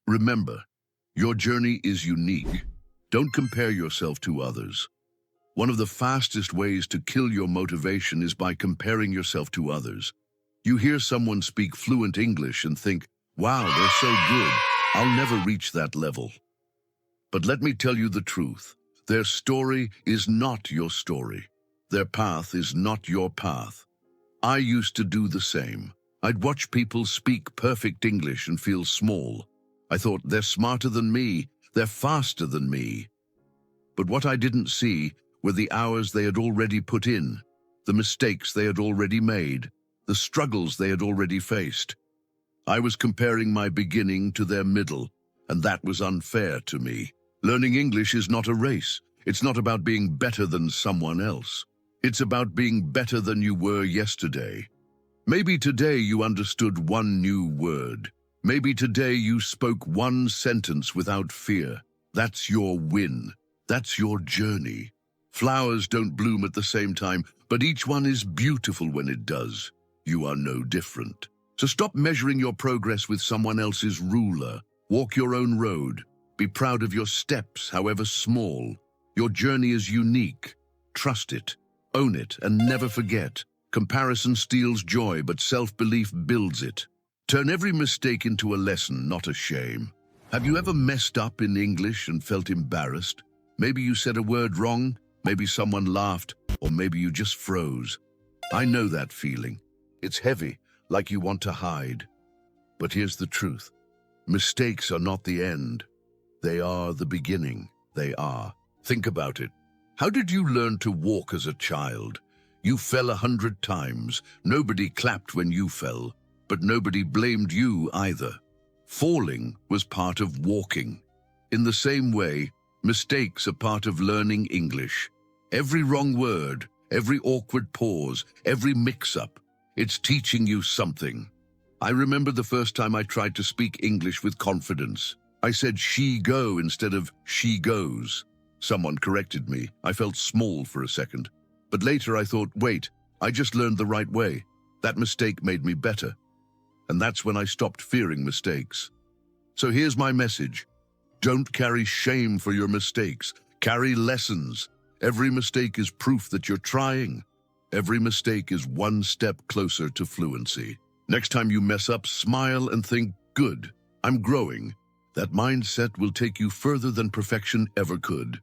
Remember, your journey is unique. Don't compare yourself to others. One of the fastest ways to kill your motivation is by comparing yourself to others. You hear someone speak fluent English and think, wow, they're so good, I'll never reach that level. But let me tell you the truth. Their story is not your story. Their path is not your path. I used to do the same. I'd watch people speak perfect English and feel small. I thought, they're smarter than me, they're faster than me. But what I didn't see were the hours they had already put in, the mistakes they had already made, the struggles they had already faced. I was comparing my beginning to their middle, and that was unfair to me. Learning English is not a race. It's not about being better than someone else. It's about being better than you were yesterday. Maybe today you understood one new word. Maybe today you spoke one sentence without fear. That's your win. That's your journey. Flowers don't bloom at the same time, but each one is beautiful when it does. You are no different. So stop measuring your progress with someone else's ruler. Walk your own road. Be proud of your steps, however small. Your journey is unique. Trust it, own it, and never forget. Comparison steals joy, but self-belief builds it. Turn every mistake into a lesson, not a shame. Have you ever messed up in English and felt embarrassed? Maybe you said a word wrong, maybe someone laughed, or maybe you just froze. I know that feeling. It's heavy, like you want to hide. But here's the truth. Mistakes are not the end. They are the beginning. They are. Think about it. How did you learn to walk as a child? You fell 100 times. Nobody clapped when you fell, but nobody blamed you either. Falling was part of walking. In the same way, mistakes are part of learning English. Every wrong word, every awkward pause, every mix-up, it's teaching you something. I remember the first time I tried to speak English with confidence. I said she go instead of she goes. Someone corrected me. I felt small for a second. But later I thought, wait, I just learned the right way. That mistake made me better. And that's when I stopped fearing mistakes. So here's my message. Don't carry shame for your mistakes. Carry lessons. Every mistake is proof that you're trying. Every mistake is one step closer to fluency. Next time you mess up, smile and think, good, I'm growing. That mindset will take you further than perfection ever could.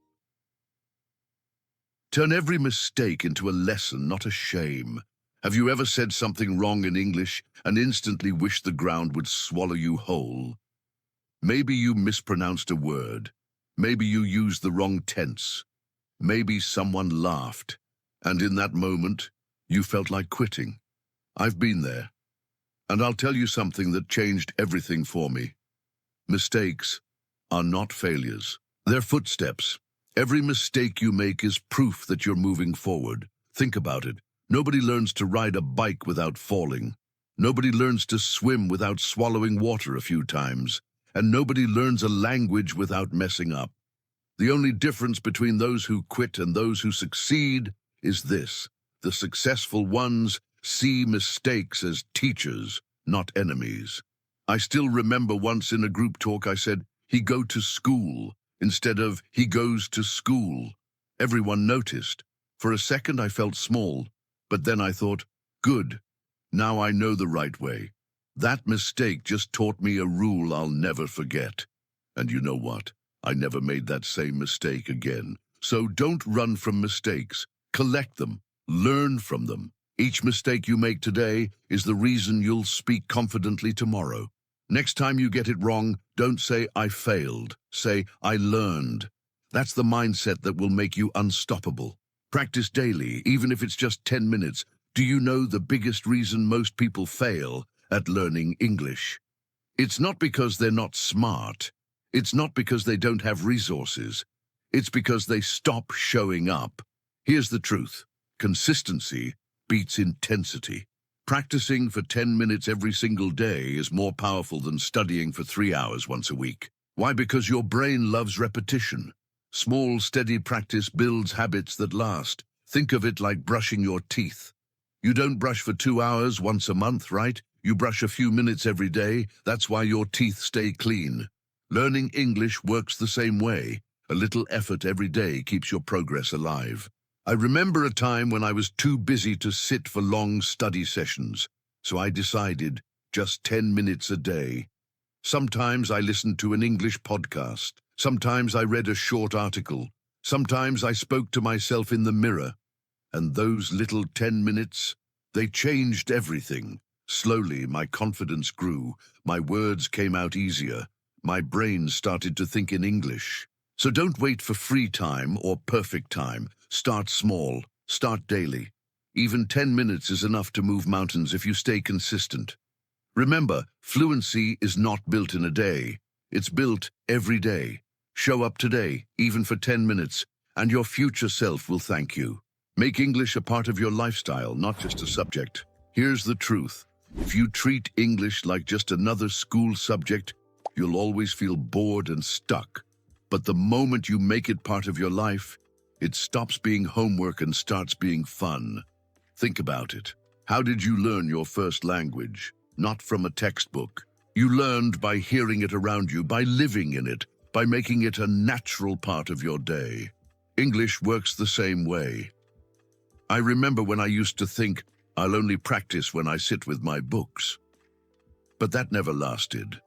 Turn every mistake into a lesson, not a shame. Have you ever said something wrong in English and instantly wished the ground would swallow you whole? Maybe you mispronounced a word. Maybe you used the wrong tense. Maybe someone laughed. And in that moment, you felt like quitting. I've been there. And I'll tell you something that changed everything for me. Mistakes are not failures. They're footsteps. Every mistake you make is proof that you're moving forward. Think about it. Nobody learns to ride a bike without falling. Nobody learns to swim without swallowing water a few times. And nobody learns a language without messing up. The only difference between those who quit and those who succeed is this. The successful ones see mistakes as teachers, not enemies. I still remember once in a group talk I said, he go to school, instead of he goes to school. Everyone noticed. For a second I felt small, but then I thought, good, now I know the right way. That mistake just taught me a rule I'll never forget. And you know what? I never made that same mistake again. So don't run from mistakes. Collect them. Learn from them. Each mistake you make today is the reason you'll speak confidently tomorrow. Next time you get it wrong, don't say, I failed. Say, I learned. That's the mindset that will make you unstoppable. Practice daily, even if it's just 10 minutes. Do you know the biggest reason most people fail at learning English? It's not because they're not smart. It's not because they don't have resources. It's because they stop showing up. Here's the truth. Consistency beats intensity. Practicing for 10 minutes every single day is more powerful than studying for 3 hours once a week. Why? Because your brain loves repetition. Small, steady practice builds habits that last. Think of it like brushing your teeth. You don't brush for 2 hours once a month, right? You brush a few minutes every day. That's why your teeth stay clean. Learning English works the same way. A little effort every day keeps your progress alive. I remember a time when I was too busy to sit for long study sessions, so I decided just 10 minutes a day. Sometimes I listened to an English podcast. Sometimes I read a short article. Sometimes I spoke to myself in the mirror. And those little 10 minutes, they changed everything. Slowly, my confidence grew. My words came out easier. My brain started to think in English. So don't wait for free time or perfect time. Start small. Start daily. Even 10 minutes is enough to move mountains if you stay consistent. Remember, fluency is not built in a day. It's built every day. Show up today, even for 10 minutes, and your future self will thank you. Make English a part of your lifestyle, not just a subject. Here's the truth. If you treat English like just another school subject, you'll always feel bored and stuck. But the moment you make it part of your life, it stops being homework and starts being fun. Think about it. How did you learn your first language? Not from a textbook. You learned by hearing it around you, by living in it, by making it a natural part of your day. English works the same way. I remember when I used to think, I'll only practice when I sit with my books. But that never lasted.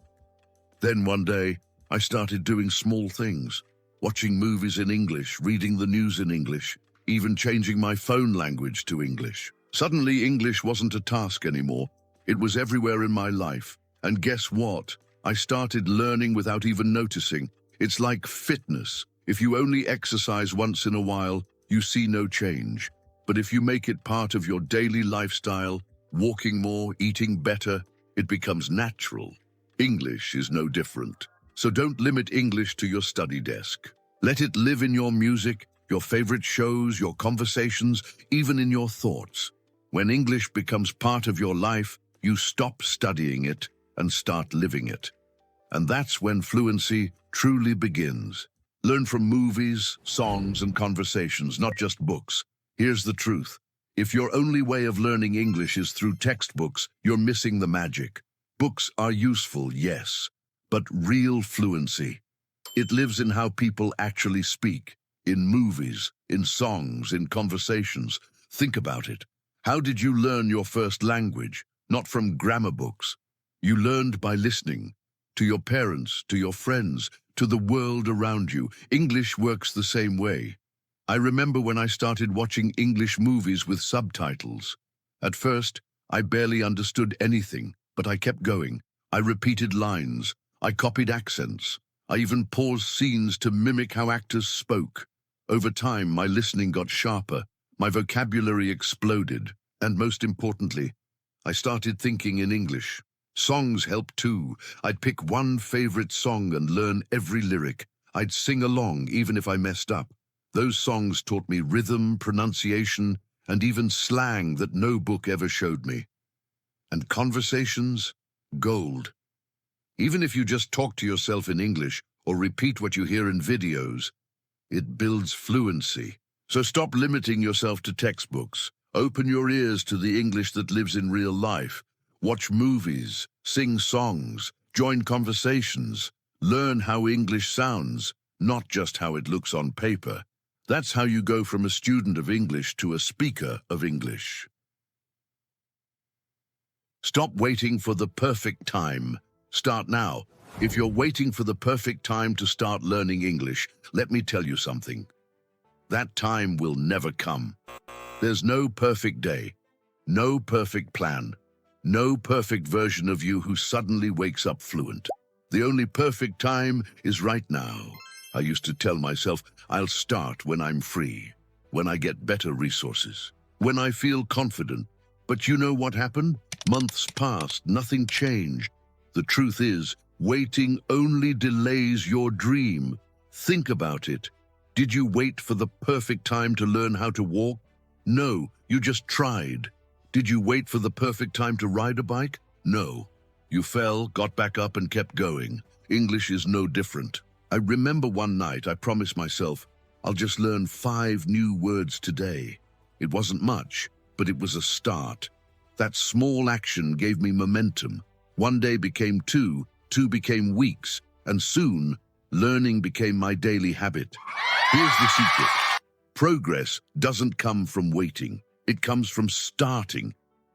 Then one day, I started doing small things, watching movies in English, reading the news in English, even changing my phone language to English. Suddenly, English wasn't a task anymore. It was everywhere in my life. And guess what? I started learning without even noticing. It's like fitness. If you only exercise once in a while, you see no change. But if you make it part of your daily lifestyle, walking more, eating better, it becomes natural. English is no different. So don't limit English to your study desk. Let it live in your music, your favorite shows, your conversations, even in your thoughts. When English becomes part of your life, you stop studying it and start living it. And that's when fluency truly begins. Learn from movies, songs, and conversations, not just books. Here's the truth. If your only way of learning English is through textbooks, you're missing the magic. Books are useful, yes, but real fluency. It lives in how people actually speak, in movies, in songs, in conversations. Think about it. How did you learn your first language? Not from grammar books. You learned by listening to your parents, to your friends, to the world around you. English works the same way. I remember when I started watching English movies with subtitles. At first, I barely understood anything, but I kept going. I repeated lines. I copied accents. I even paused scenes to mimic how actors spoke. Over time, my listening got sharper. My vocabulary exploded. And most importantly, I started thinking in English. Songs helped too. I'd pick one favorite song and learn every lyric. I'd sing along even if I messed up. Those songs taught me rhythm, pronunciation, and even slang that no book ever showed me. And conversations? Gold. Even if you just talk to yourself in English or repeat what you hear in videos, it builds fluency. So stop limiting yourself to textbooks. Open your ears to the English that lives in real life. Watch movies, sing songs, join conversations. Learn how English sounds, not just how it looks on paper. That's how you go from a student of English to a speaker of English. Stop waiting for the perfect time. Start now. If you're waiting for the perfect time to start learning English, let me tell you something. That time will never come. There's no perfect day, no perfect plan, no perfect version of you who suddenly wakes up fluent. The only perfect time is right now. I used to tell myself, I'll start when I'm free, when I get better resources, when I feel confident. But you know what happened? Months passed, nothing changed. The truth is, waiting only delays your dream. Think about it. Did you wait for the perfect time to learn how to walk? No, you just tried. Did you wait for the perfect time to ride a bike? No. You fell, got back up, and kept going. English is no different. I remember one night I promised myself, I'll just learn 5 new words today. It wasn't much, but it was a start. That small action gave me momentum. One day became 2, 2 became weeks, And soon, learning became my daily habit. Here's the secret. Progress doesn't come from waiting. It comes from starting,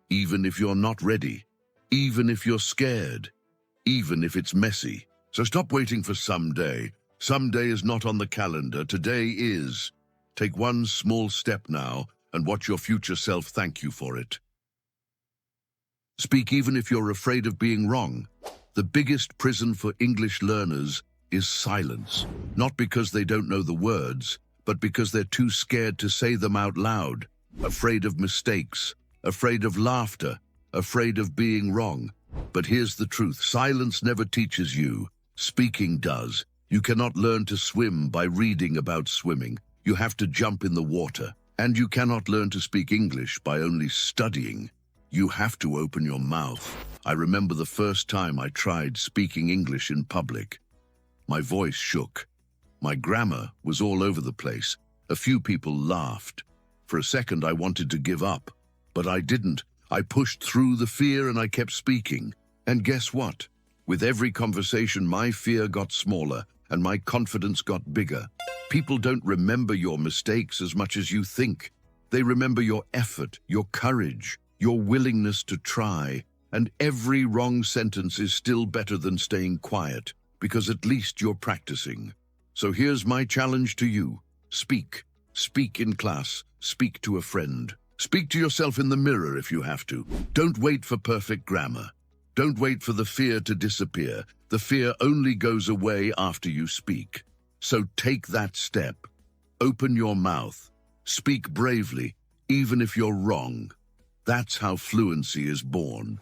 even if you're not ready, even if you're scared, even if it's messy. So stop waiting for someday. Someday is not on the calendar. Today is. Take one small step now and watch your future self thank you for it. Speak even if you're afraid of being wrong. The biggest prison for English learners is silence. Not because they don't know the words, but because they're too scared to say them out loud. Afraid of mistakes, afraid of laughter, afraid of being wrong. But here's the truth. Silence never teaches you. Speaking does. You cannot learn to swim by reading about swimming. You have to jump in the water. And you cannot learn to speak English by only studying. You have to open your mouth. I remember the first time I tried speaking English in public. My voice shook. My grammar was all over the place. A few people laughed. For a second, I wanted to give up. But I didn't. I pushed through the fear and I kept speaking. And guess what? With every conversation, my fear got smaller and my confidence got bigger. People don't remember your mistakes as much as you think. They remember your effort, your courage, your willingness to try. And every wrong sentence is still better than staying quiet, because at least you're practicing. So here's my challenge to you. Speak. Speak in class. Speak to a friend. Speak to yourself in the mirror if you have to. Don't wait for perfect grammar. Don't wait for the fear to disappear. The fear only goes away after you speak. So take that step. Open your mouth. Speak bravely, even if you're wrong. That's how fluency is born.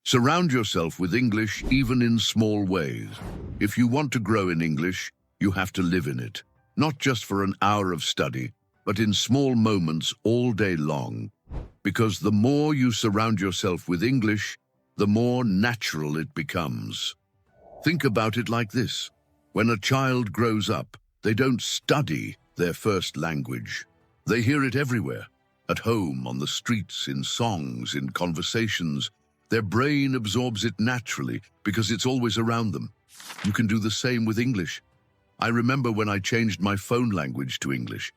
Surround yourself with English even in small ways. If you want to grow in English, you have to live in it. Not just for an hour of study, but in small moments all day long. Because the more you surround yourself with English, the more natural it becomes. Think about it like this. When a child grows up, they don't study their first language. They hear it everywhere. At home, on the streets, in songs, in conversations. Their brain absorbs it naturally because it's always around them. You can do the same with English. I remember when I changed my phone language to English.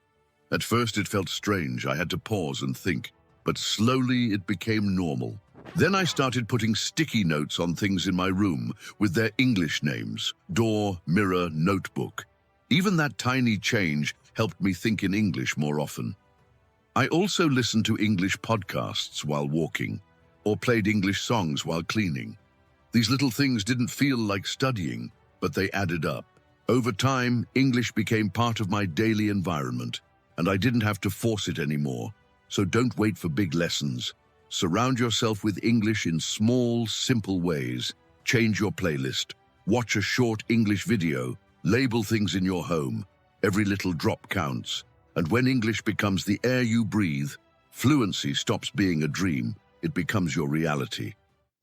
At first it felt strange. I had to pause and think. But slowly it became normal. Then I started putting sticky notes on things in my room with their English names: door, mirror, notebook. Even that tiny change helped me think in English more often. I also listened to English podcasts while walking, or played English songs while cleaning. These little things didn't feel like studying, but they added up. Over time, English became part of my daily environment, and I didn't have to force it anymore. So don't wait for big lessons. Surround yourself with English in small, simple ways. Change your playlist. Watch a short English video. Label things in your home. Every little drop counts. And when English becomes the air you breathe, fluency stops being a dream. It becomes your reality.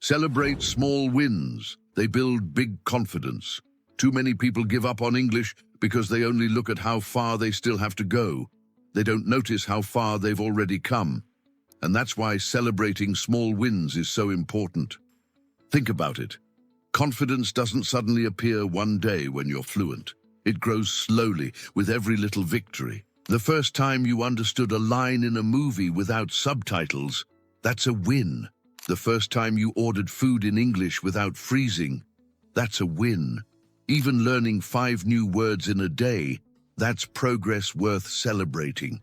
Celebrate small wins. They build big confidence. Too many people give up on English because they only look at how far they still have to go. They don't notice how far they've already come. And that's why celebrating small wins is so important. Think about it. Confidence doesn't suddenly appear one day when you're fluent. It grows slowly with every little victory. The first time you understood a line in a movie without subtitles, that's a win. The first time you ordered food in English without freezing, that's a win. Even learning 5 new words in a day, that's progress worth celebrating.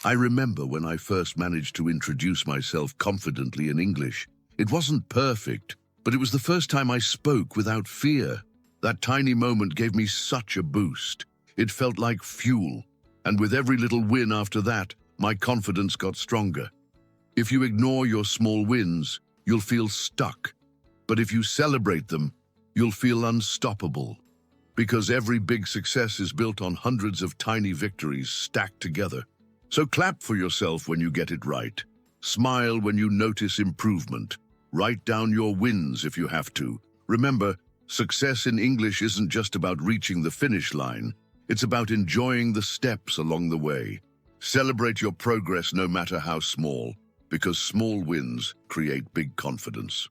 I remember when I first managed to introduce myself confidently in English. It wasn't perfect, but it was the first time I spoke without fear. That tiny moment gave me such a boost. It felt like fuel. And with every little win after that, my confidence got stronger. If you ignore your small wins, you'll feel stuck. But if you celebrate them, you'll feel unstoppable. Because every big success is built on hundreds of tiny victories stacked together. So clap for yourself when you get it right. Smile when you notice improvement. Write down your wins if you have to. Remember, success in English isn't just about reaching the finish line. It's about enjoying the steps along the way. Celebrate your progress no matter how small, because small wins create big confidence.